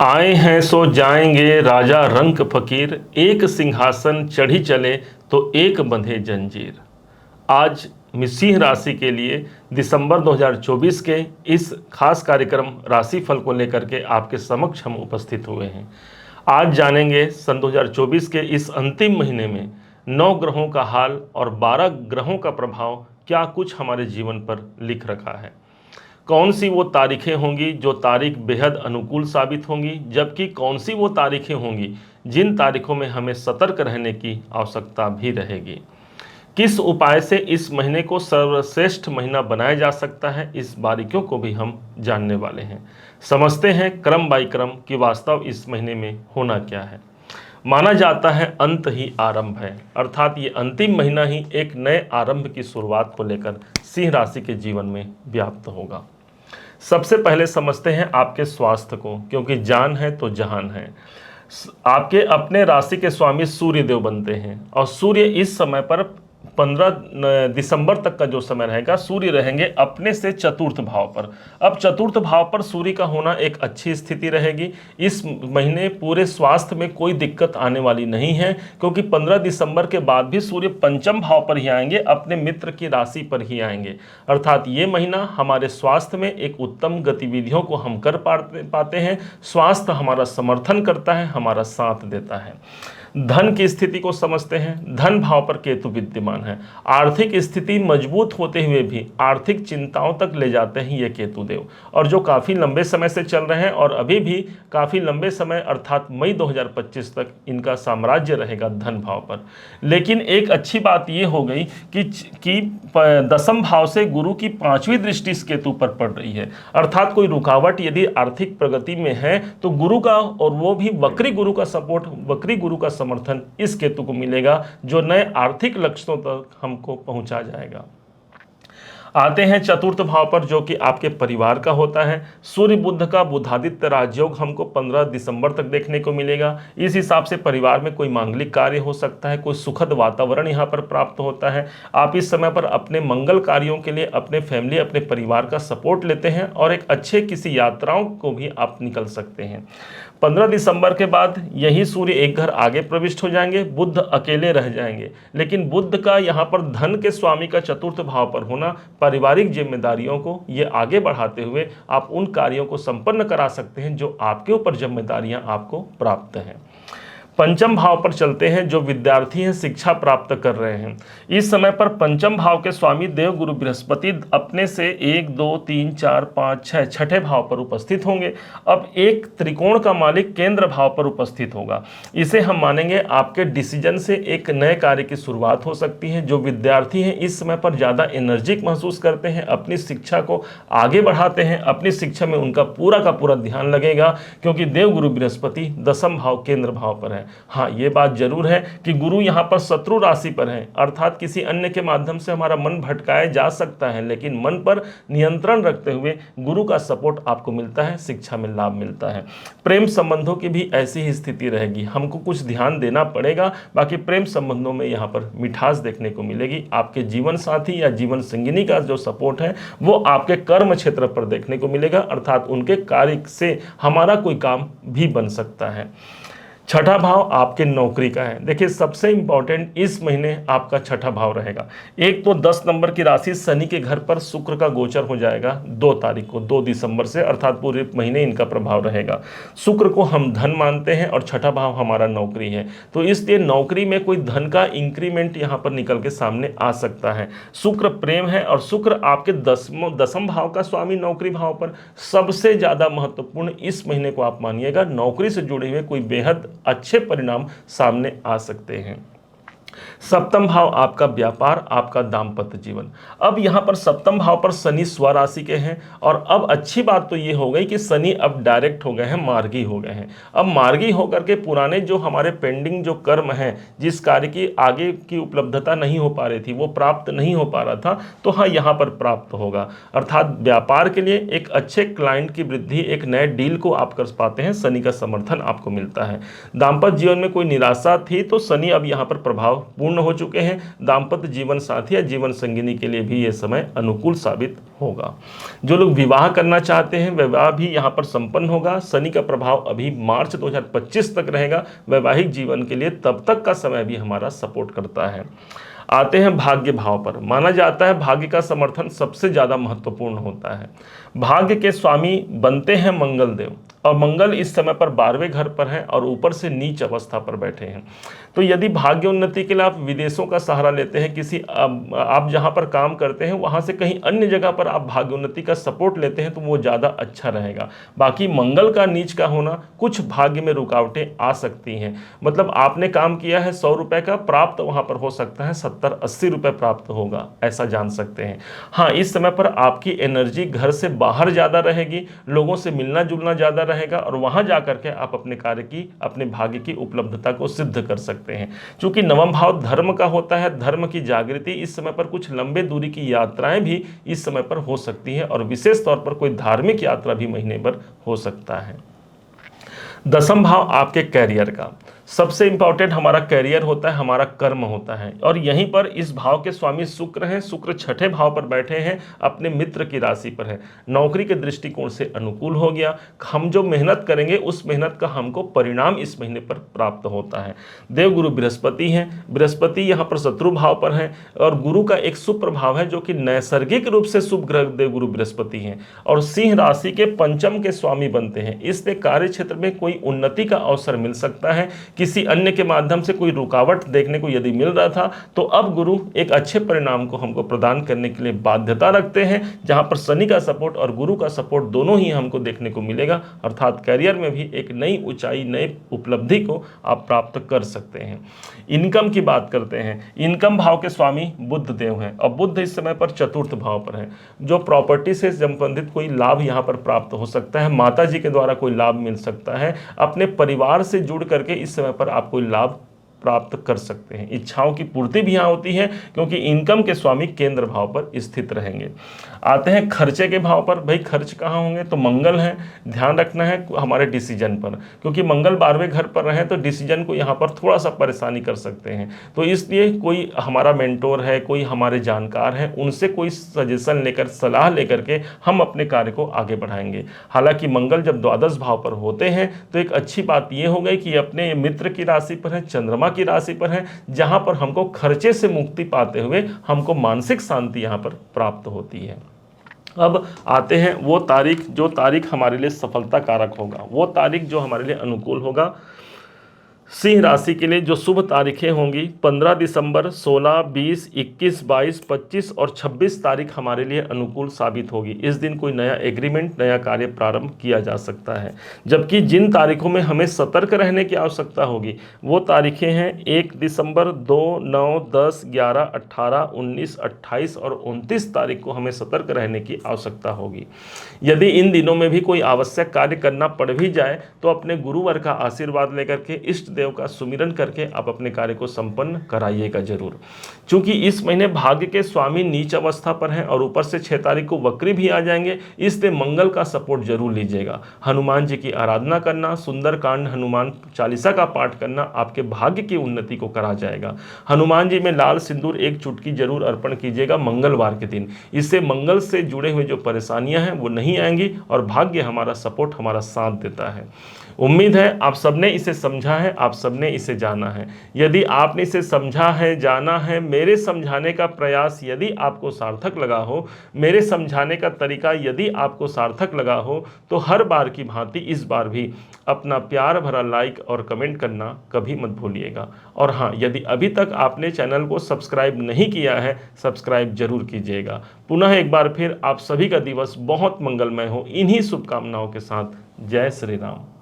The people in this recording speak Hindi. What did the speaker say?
आए हैं सो जाएंगे राजा रंक फकीर, एक सिंहासन चढ़ी चले तो एक बंधे जंजीर। आज सिंह राशि के लिए दिसंबर 2024 के इस खास कार्यक्रम राशिफल को लेकर के आपके समक्ष हम उपस्थित हुए हैं। आज जानेंगे सन 2024 के इस अंतिम महीने में 9 ग्रहों का हाल और 12 ग्रहों का प्रभाव क्या कुछ हमारे जीवन पर लिख रखा है। कौन सी वो तारीखें होंगी जो तारीख बेहद अनुकूल साबित होंगी, जबकि कौन सी वो तारीखें होंगी जिन तारीखों में हमें सतर्क रहने की आवश्यकता भी रहेगी। किस उपाय से इस महीने को सर्वश्रेष्ठ महीना बनाया जा सकता है, इस बारीकियों को भी हम जानने वाले हैं। समझते हैं क्रम बाई क्रम कि वास्तव इस महीने में होना क्या है। माना जाता है अंत ही आरंभ है, अर्थात ये अंतिम महीना ही एक नए आरंभ की शुरुआत को लेकर सिंह राशि के जीवन में व्याप्त होगा। सबसे पहले समझते हैं आपके स्वास्थ्य को, क्योंकि जान है तो जहान है। आपके अपने राशि के स्वामी सूर्य देव बनते हैं और सूर्य इस समय पर 15 दिसंबर तक का जो समय रहेगा, सूर्य रहेंगे अपने से चतुर्थ भाव पर। अब चतुर्थ भाव पर सूर्य का होना एक अच्छी स्थिति रहेगी। इस महीने पूरे स्वास्थ्य में कोई दिक्कत आने वाली नहीं है, क्योंकि 15 दिसंबर के बाद भी सूर्य पंचम भाव पर ही आएंगे, अपने मित्र की राशि पर ही आएंगे। अर्थात ये महीना हमारे स्वास्थ्य में एक उत्तम गतिविधियों को हम कर पाते हैं। स्वास्थ्य हमारा समर्थन करता है, हमारा साथ देता है। धन की स्थिति को समझते हैं। धन भाव पर केतु विद्यमान है। आर्थिक स्थिति मजबूत होते हुए भी आर्थिक चिंताओं तक ले जाते हैं ये केतु देव, और जो काफ़ी लंबे समय से चल रहे हैं और अभी भी काफ़ी लंबे समय अर्थात मई 2025 तक इनका साम्राज्य रहेगा धन भाव पर। लेकिन एक अच्छी बात ये हो गई कि दसम भाव से गुरु की 5वीं दृष्टि इस केतु पर पड़ रही है। अर्थात कोई रुकावट यदि आर्थिक प्रगति में है तो गुरु का, और वो भी वक्री गुरु का सपोर्ट, वक्री गुरु का समर्थन इस केतु को मिलेगा, जो नए आर्थिक लक्ष्यों तक हमको पहुंचा जाएगा। आते हैं चतुर्थ भाव पर, जो कि आपके परिवार का होता है। सूर्य बुध का बुधादित्य राजयोग हमको 15 दिसंबर तक देखने को मिलेगा। इस हिसाब से परिवार में कोई मांगलिक कार्य हो सकता है, कोई सुखद वातावरण यहाँ पर प्राप्त होता है। आप इस समय पर अपने मंगल कार्यों के लिए अपने फैमिली, अपने परिवार का सपोर्ट लेते हैं और एक अच्छे किसी यात्राओं को भी आप निकल सकते हैं। 15 दिसंबर के बाद यही सूर्य एक घर आगे प्रविष्ट हो जाएंगे, बुध अकेले रह जाएंगे। लेकिन बुध का यहाँ पर धन के स्वामी का चतुर्थ भाव पर होना पारिवारिक जिम्मेदारियों को ये आगे बढ़ाते हुए आप उन कार्यों को संपन्न करा सकते हैं जो आपके ऊपर जिम्मेदारियां आपको प्राप्त हैं। पंचम भाव पर चलते हैं। जो विद्यार्थी हैं, शिक्षा प्राप्त कर रहे हैं, इस समय पर पंचम भाव के स्वामी देव गुरु बृहस्पति अपने से 1 2 3 4 5 6 छठे भाव पर उपस्थित होंगे। अब एक त्रिकोण का मालिक केंद्र भाव पर उपस्थित होगा। इसे हम मानेंगे आपके डिसीजन से एक नए कार्य की शुरुआत हो सकती है। जो विद्यार्थी हैं इस समय पर ज़्यादा एनर्जिक महसूस करते हैं, अपनी शिक्षा को आगे बढ़ाते हैं, अपनी शिक्षा में उनका पूरा का पूरा ध्यान लगेगा, क्योंकि देव गुरु बृहस्पति दसम भाव केंद्र भाव पर है। हाँ, ये बात जरूर है कि गुरु यहाँ पर शत्रु राशि पर है, अर्थात किसी अन्य के माध्यम से हमारा मन भटकाया जा सकता है, लेकिन मन पर नियंत्रण रखते हुए गुरु का सपोर्ट आपको मिलता है, शिक्षा में लाभ मिलता है। प्रेम संबंधों की भी ऐसी ही स्थिति रहेगी, हमको कुछ ध्यान देना पड़ेगा। बाकी प्रेम संबंधों में यहाँ पर मिठास देखने को मिलेगी। आपके जीवन साथी या जीवन संगिनी का जो सपोर्ट है वो आपके कर्म क्षेत्र पर देखने को मिलेगा, अर्थात उनके कार्य से हमारा कोई काम भी बन सकता है। छठा भाव आपके नौकरी का है। देखिए, सबसे इंपॉर्टेंट इस महीने आपका छठा भाव रहेगा। एक तो 10 नंबर की राशि शनि के घर पर शुक्र का गोचर हो जाएगा 2 तारीख को, 2 दिसंबर से, अर्थात पूरे महीने इनका प्रभाव रहेगा। शुक्र को हम धन मानते हैं और छठा भाव हमारा नौकरी है, तो इसलिए नौकरी में कोई धन का इंक्रीमेंट यहाँ पर निकल के सामने आ सकता है। शुक्र प्रेम है और शुक्र आपके दसम भाव का स्वामी नौकरी भाव पर। सबसे ज़्यादा महत्वपूर्ण इस महीने को आप मानिएगा, नौकरी से जुड़े हुए कोई बेहद अच्छे परिणाम सामने आ सकते हैं। सप्तम भाव आपका व्यापार, आपका दाम्पत्य जीवन। अब यहाँ पर सप्तम भाव पर शनि स्वराशि के हैं, और अब अच्छी बात तो ये हो गई कि शनि अब डायरेक्ट हो गए हैं, मार्गी हो गए हैं। अब मार्गी होकर के पुराने जो हमारे पेंडिंग जो कर्म हैं, जिस कार्य की आगे की उपलब्धता नहीं हो पा रही थी, वो प्राप्त नहीं हो पा रहा था, तो हाँ यहाँ पर प्राप्त होगा। अर्थात व्यापार के लिए एक अच्छे क्लाइंट की वृद्धि, एक नए डील को आप कर पाते हैं, शनि का समर्थन आपको मिलता है। दाम्पत्य जीवन में कोई निराशा थी तो शनि अब यहाँ पर प्रभाव पूर्ण हो चुके हैं। दाम्पत्य जीवन साथी या जीवन संगिनी के लिए भी ये समय अनुकूल साबित होगा। जो लोग विवाह करना चाहते हैं विवाह भी यहाँ पर संपन्न होगा। शनि का प्रभाव अभी मार्च 2025 तक रहेगा। वैवाहिक जीवन के लिए तब तक का समय भी हमारा सपोर्ट करता है। आते हैं भाग्य भाव पर। माना जाता है भाग्य का समर्थन सबसे ज़्यादा महत्वपूर्ण होता है। भाग्य के स्वामी बनते हैं मंगल देव, और मंगल इस समय पर 12वें घर पर है और ऊपर से नीच अवस्था पर बैठे हैं। तो यदि भाग्य उन्नति के लिए आप विदेशों का सहारा लेते हैं, किसी आप जहां पर काम करते हैं वहां से कहीं अन्य जगह पर आप भाग्य उन्नति का सपोर्ट लेते हैं तो वो ज़्यादा अच्छा रहेगा। बाकी मंगल का नीच का होना कुछ भाग्य में रुकावटें आ सकती हैं। मतलब आपने काम किया है 100 रुपये का, प्राप्त वहां पर हो सकता है 70-80 रुपये प्राप्त होगा, ऐसा जान सकते हैं। हाँ, इस समय पर आपकी एनर्जी घर से बाहर ज़्यादा रहेगी, लोगों से मिलना जुलना ज़्यादा रहेगा और वहां जाकर के आप अपने कार्य की, अपने भाग्य की उपलब्धता को सिद्ध कर सकते हैं। क्योंकि नवम भाव धर्म का होता है, धर्म की जागृति, इस समय पर कुछ लंबे दूरी की यात्राएं भी इस समय पर हो सकती है और विशेष तौर पर कोई धार्मिक यात्रा भी महीने भर हो सकता है। दसम भाव आपके कैरियर का, सबसे इंपॉर्टेंट हमारा कैरियर होता है, हमारा कर्म होता है, और यहीं पर इस भाव के स्वामी शुक्र हैं। शुक्र छठे भाव पर बैठे हैं, अपने मित्र की राशि पर है। नौकरी के दृष्टिकोण से अनुकूल हो गया। हम जो मेहनत करेंगे उस मेहनत का हमको परिणाम इस महीने पर प्राप्त होता है। देवगुरु बृहस्पति हैं, बृहस्पति यहाँ पर शत्रु भाव पर है और गुरु का एक शुभ प्रभाव है जो कि नैसर्गिक रूप से शुभ ग्रह देवगुरु बृहस्पति हैं और सिंह राशि के पंचम के स्वामी बनते हैं। इसलिए कार्य क्षेत्र में कोई उन्नति का अवसर मिल सकता है। किसी अन्य के माध्यम से कोई रुकावट देखने को यदि मिल रहा था तो अब गुरु एक अच्छे परिणाम को हमको प्रदान करने के लिए बाध्यता रखते हैं, जहां पर शनि का सपोर्ट और गुरु का सपोर्ट दोनों ही हमको देखने को मिलेगा। अर्थात करियर में भी एक नई ऊंचाई, नई उपलब्धि को आप प्राप्त कर सकते हैं। इनकम की बात करते हैं। इनकम भाव के स्वामी बुध देव हैं और बुध इस समय पर चतुर्थ भाव पर है। जो प्रॉपर्टी से संबंधित कोई लाभ यहाँ पर प्राप्त हो सकता है, माता जी के द्वारा कोई लाभ मिल सकता है, अपने परिवार से जुड़ करके इस समय पर आप कोई लाभ प्राप्त कर सकते हैं। इच्छाओं की पूर्ति भी यहाँ होती है क्योंकि इनकम के स्वामी केंद्र भाव पर स्थित रहेंगे। आते हैं खर्चे के भाव पर। भाई खर्च कहाँ होंगे, तो मंगल है, ध्यान रखना है हमारे डिसीजन पर, क्योंकि मंगल 12वें घर पर रहे तो डिसीजन को यहाँ पर थोड़ा सा परेशानी कर सकते हैं। तो इसलिए कोई हमारा मेंटोर है, कोई हमारे जानकार है, उनसे कोई सजेशन लेकर, सलाह लेकर के हम अपने कार्य को आगे बढ़ाएंगे। हालांकि मंगल जब द्वादश भाव पर होते हैं तो एक अच्छी बात यह हो गई कि अपने मित्र की राशि पर है, चंद्रमा की राशि पर है, जहां पर हमको खर्चे से मुक्ति पाते हुए हमको मानसिक शांति यहां पर प्राप्त होती है। अब आते हैं वो तारीख, जो तारीख हमारे लिए सफलता कारक होगा, वो तारीख जो हमारे लिए अनुकूल होगा। सिंह राशि के लिए जो शुभ तारीखें होंगी 15 दिसंबर, 16, 20, 21, 22, 25 और 26 तारीख हमारे लिए अनुकूल साबित होगी। इस दिन कोई नया एग्रीमेंट, नया कार्य प्रारंभ किया जा सकता है। जबकि जिन तारीखों में हमें सतर्क रहने की आवश्यकता होगी वो तारीखें हैं 1 दिसंबर, 2, 9, 10, 11, 18, 19, 28 और 29 तारीख को हमें सतर्क रहने की आवश्यकता होगी। यदि इन दिनों में भी कोई आवश्यक कार्य करना पड़ भी जाए तो अपने गुरुवर का आशीर्वाद लेकर के, इष्ट देव का सुमिरन करके आप अपने कार्य को संपन्न कराइएगा जरूर। क्योंकि इस महीने भाग्य के स्वामी नीच अवस्था पर हैं और ऊपर से 6 तारीख को वक्री भी आ जाएंगे, इसलिए मंगल का सपोर्ट जरूर लीजिएगा। हनुमान जी की आराधना करना, सुंदरकांड हनुमान चालीसा का पाठ करना आपके भाग्य की उन्नति को करा जाएगा। हनुमान जी में लाल सिंदूर 1 चुटकी जरूर अर्पण कीजिएगा मंगलवार के दिन। इससे मंगल से जुड़े हुए जो परेशानियां हैं वो नहीं आएंगी और भाग्य हमारा सपोर्ट, हमारा साथ देता है। उम्मीद है आप सबने इसे समझा है, आप सबने इसे जाना है। यदि आपने इसे समझा है, जाना है, मेरे समझाने का प्रयास यदि आपको सार्थक लगा हो, मेरे समझाने का तरीका यदि आपको सार्थक लगा हो, तो हर बार की भांति इस बार भी अपना प्यार भरा लाइक और कमेंट करना कभी मत भूलिएगा। और हाँ, यदि अभी तक आपने चैनल को सब्सक्राइब नहीं किया है, सब्सक्राइब जरूर कीजिएगा। पुनः एक बार फिर आप सभी का दिवस बहुत मंगलमय हो, इन्हीं शुभकामनाओं के साथ। जय श्री राम।